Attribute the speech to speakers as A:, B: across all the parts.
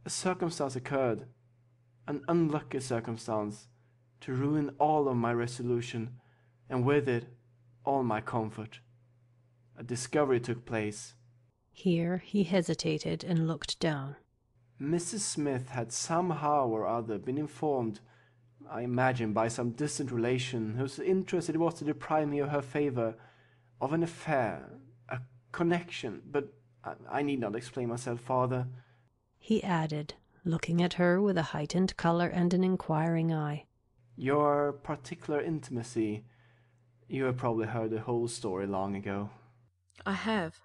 A: A circumstance occurred, an unlucky circumstance, to ruin all of my resolution, and with it all my comfort. A discovery took place.
B: Here he hesitated and looked down.
A: Mrs. Smith had somehow or other been informed, I imagine by some distant relation whose interest it was to deprive me of her favour, of an affair, a connection, but I need not explain myself farther.
B: He added, looking at her with a heightened colour and an inquiring eye.
A: Your particular intimacy, you have probably heard the whole story long ago.
C: I have,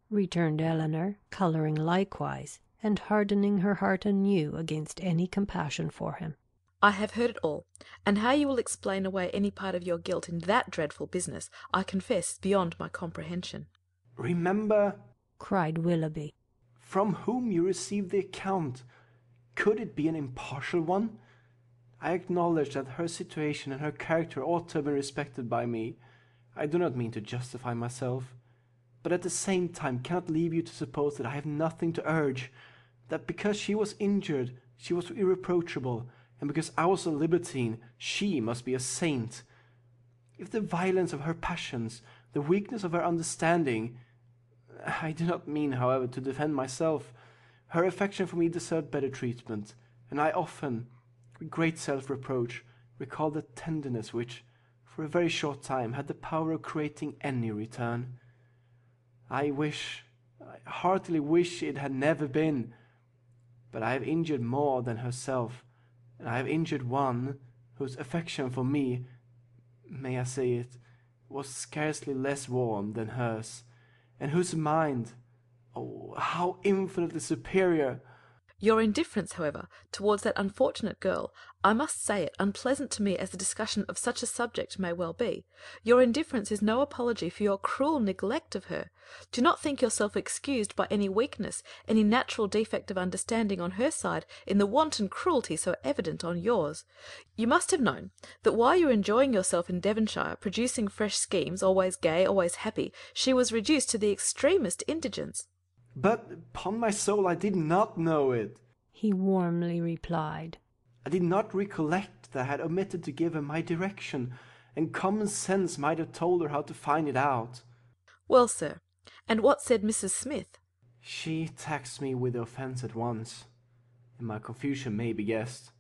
B: returned Eleanor, colouring likewise, and hardening her heart anew against any compassion for him.
C: I have heard it all, and how you will explain away any part of your guilt in that dreadful business, I confess, is beyond my comprehension.
A: Remember,
B: cried Willoughby,
A: from whom you received the account. Could it be an impartial one? I acknowledge that her situation and her character ought to have been respected by me. I do not mean to justify myself, but at the same time cannot leave you to suppose that I have nothing to urge, that because she was injured, she was irreproachable, and because I was a libertine, she must be a saint. If the violence of her passions, the weakness of her understanding, I do not mean, however, to defend myself, her affection for me deserved better treatment, and I often, with great self-reproach, recall the tenderness which, for a very short time, had the power of creating any return. I heartily wish it had never been, but I have injured more than herself, and I have injured one whose affection for me, may I say it, was scarcely less warm than hers, and whose mind, oh, how infinitely superior!
C: Your indifference, however, towards that unfortunate girl, I must say it, unpleasant to me as the discussion of such a subject may well be, your indifference is no apology for your cruel neglect of her. Do not think yourself excused by any weakness, any natural defect of understanding on her side in the wanton cruelty so evident on yours. You must have known that while you were enjoying yourself in Devonshire, producing fresh schemes, always gay, always happy, she was reduced to the extremest indigence.
A: But, upon my soul, I did not know it,
B: he warmly replied.
A: I did not recollect that I had omitted to give her my direction, and common sense might have told her how to find it out.
C: Well, sir, and what said Mrs. Smith?
A: She taxed me with the offence at once, and my confusion may be guessed.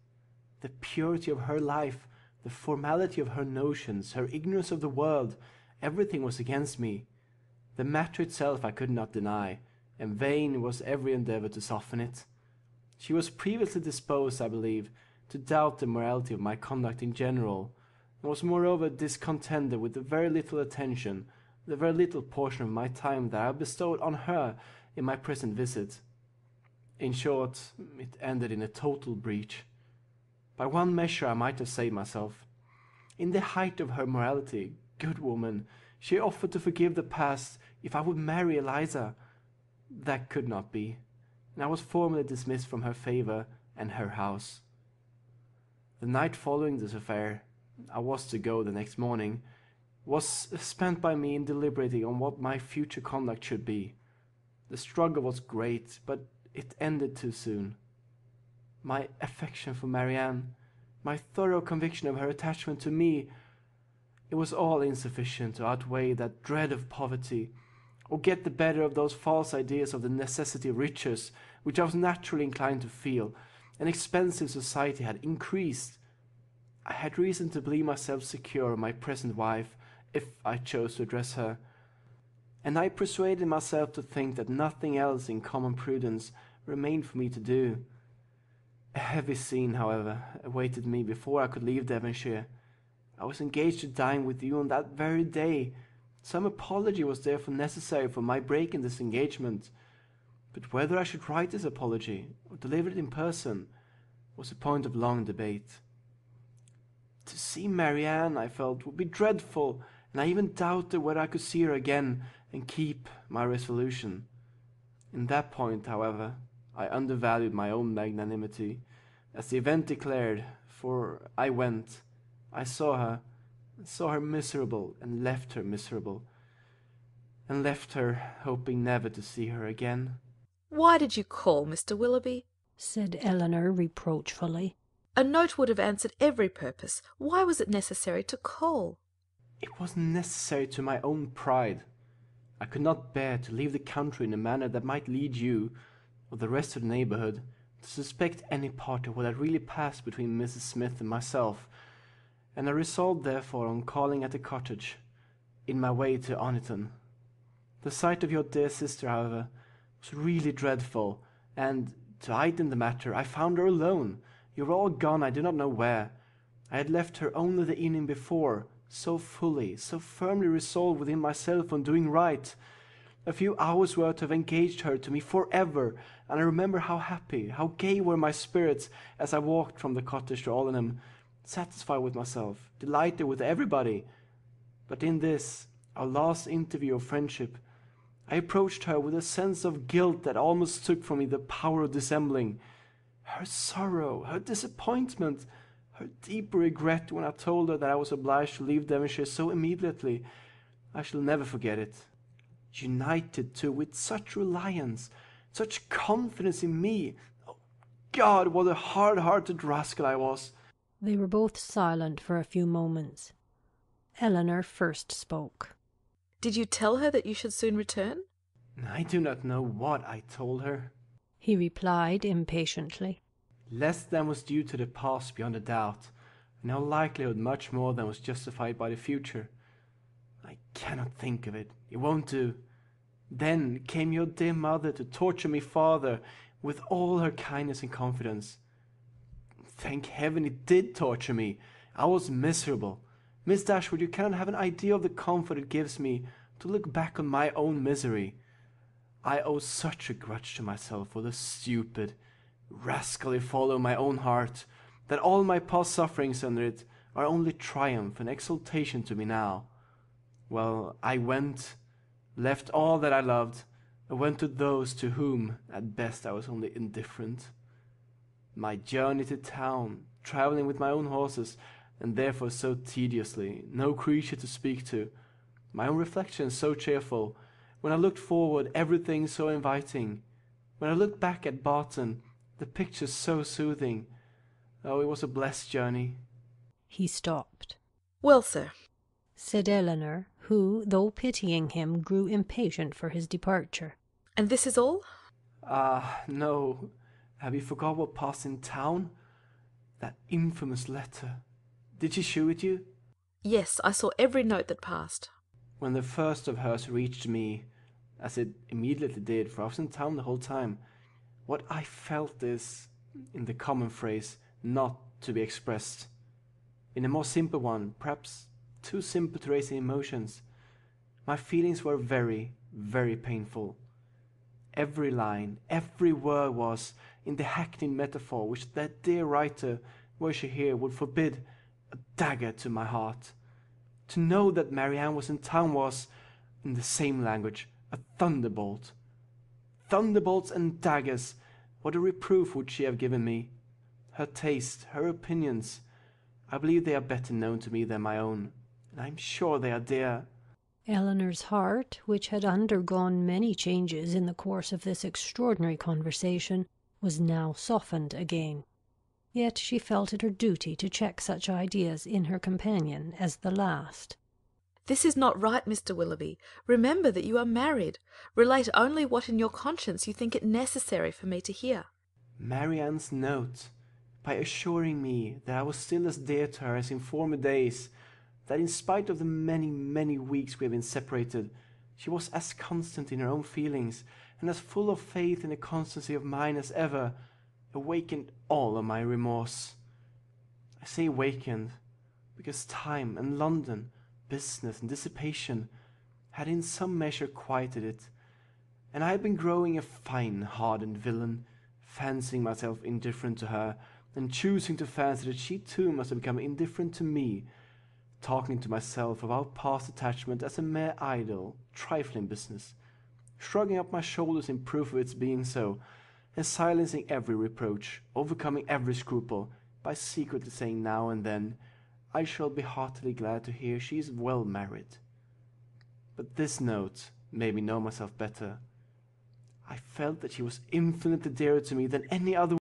A: The purity of her life, the formality of her notions, her ignorance of the world, everything was against me. The matter itself I could not deny, and vain was every endeavour to soften it. She was previously disposed, I believe, to doubt the morality of my conduct in general, and was moreover discontented with the very little attention, the very little portion of my time that I bestowed on her in my present visit. In short, it ended in a total breach. By one measure I might have saved myself. In the height of her morality, good woman, she offered to forgive the past if I would marry Eliza. That could not be, and I was formally dismissed from her favour and her house. The night following this affair, I was to go the next morning, was spent by me in deliberating on what my future conduct should be. The struggle was great, but it ended too soon. My affection for Marianne, my thorough conviction of her attachment to me, it was all insufficient to outweigh that dread of poverty, or get the better of those false ideas of the necessity of riches, which I was naturally inclined to feel, and expensive society had increased. I had reason to believe myself secure of my present wife, if I chose to address her, and I persuaded myself to think that nothing else in common prudence remained for me to do. A heavy scene, however, awaited me before I could leave Devonshire. I was engaged to dine with you on that very day. Some apology was therefore necessary for my breaking this engagement, but whether I should write this apology or deliver it in person was a point of long debate. To see Marianne, I felt, would be dreadful, and I even doubted whether I could see her again and keep my resolution. In that point, however, I undervalued my own magnanimity, as the event declared, for I went, I saw her miserable, and left her miserable, and left her hoping never to see her again.
C: Why did you call, Mr. Willoughby?
B: said Eleanor reproachfully.
C: A note would have answered every purpose. Why was it necessary to call?
A: It was necessary to my own pride. I could not bear to leave the country in a manner that might lead you, or the rest of the neighbourhood, to suspect any part of what had really passed between Mrs. Smith and myself, and I resolved therefore on calling at the cottage, in my way to Oniton. The sight of your dear sister, however, was really dreadful, and, to heighten the matter, I found her alone. You were all gone, I do not know where. I had left her only the evening before, so fully, so firmly resolved within myself on doing right. A few hours were to have engaged her to me forever, and I remember how happy, how gay were my spirits as I walked from the cottage to Allenham, satisfied with myself, delighted with everybody. But in this, our last interview of friendship, I approached her with a sense of guilt that almost took from me the power of dissembling. Her sorrow, her disappointment, her deep regret when I told her that I was obliged to leave Devonshire so immediately, I shall never forget it. United, too, with such reliance, such confidence in me. Oh, God, what a hard-hearted rascal I was!
B: They were both silent for a few moments. Eleanor first spoke.
C: Did you tell her that you should soon return?
A: I do not know what I told her.
B: He replied impatiently.
A: Less than was due to the past beyond a doubt, in all likelihood much more than was justified by the future. I cannot think of it. It won't do. Then came your dear mother to torture me farther with all her kindness and confidence. Thank heaven it did torture me. I was miserable. Miss Dashwood, you cannot have an idea of the comfort it gives me to look back on my own misery. I owe such a grudge to myself for the stupid, rascally follow of my own heart, that all my past sufferings under it are only triumph and exultation to me now. Well, I went, left all that I loved, and went to those to whom, at best, I was only indifferent. My journey to town, travelling with my own horses, and therefore so tediously, no creature to speak to, my own reflections so cheerful, when I looked forward everything so inviting, when I looked back at Barton, the pictures so soothing. Oh, it was a blessed journey.
B: He stopped.
C: Well, sir,
B: said Eleanor, who, though pitying him, grew impatient for his departure.
C: And this is all?
A: No. Have you forgot what passed in town? That infamous letter. Did she shew it you?
C: Yes, I saw every note that passed.
A: When the first of hers reached me, as it immediately did, for I was in town the whole time, what I felt is, in the common phrase, not to be expressed. In a more simple one, perhaps too simple to raise the emotions, my feelings were very, very painful. Every line, every word was, in the hackneyed metaphor which that dear writer, were she here, would forbid, a dagger to my heart. To know that Marianne was in town was, in the same language, a thunderbolt. Thunderbolts and daggers, what a reproof would she have given me! Her taste, her opinions, I believe they are better known to me than my own, and I am sure they are dear.
B: Eleanor's heart, which had undergone many changes in the course of this extraordinary conversation, was now softened again. Yet she felt it her duty to check such ideas in her companion as the last.
C: This is not right, Mr. Willoughby. Remember that you are married. Relate only what in your conscience you think it necessary for me to hear.
A: Marianne's note, by assuring me that I was still as dear to her as in former days, that in spite of the many, many weeks we have been separated, she was as constant in her own feelings, and as full of faith in the constancy of mine as ever, awakened all of my remorse. I say awakened, because time and London, business and dissipation, had in some measure quieted it, and I had been growing a fine hardened villain, fancying myself indifferent to her, and choosing to fancy that she too must have become indifferent to me, talking to myself of our past attachment as a mere idle, trifling business, shrugging up my shoulders in proof of its being so, and silencing every reproach, overcoming every scruple, by secretly saying now and then, I shall be heartily glad to hear she is well married. But this note made me know myself better. I felt that she was infinitely dearer to me than any other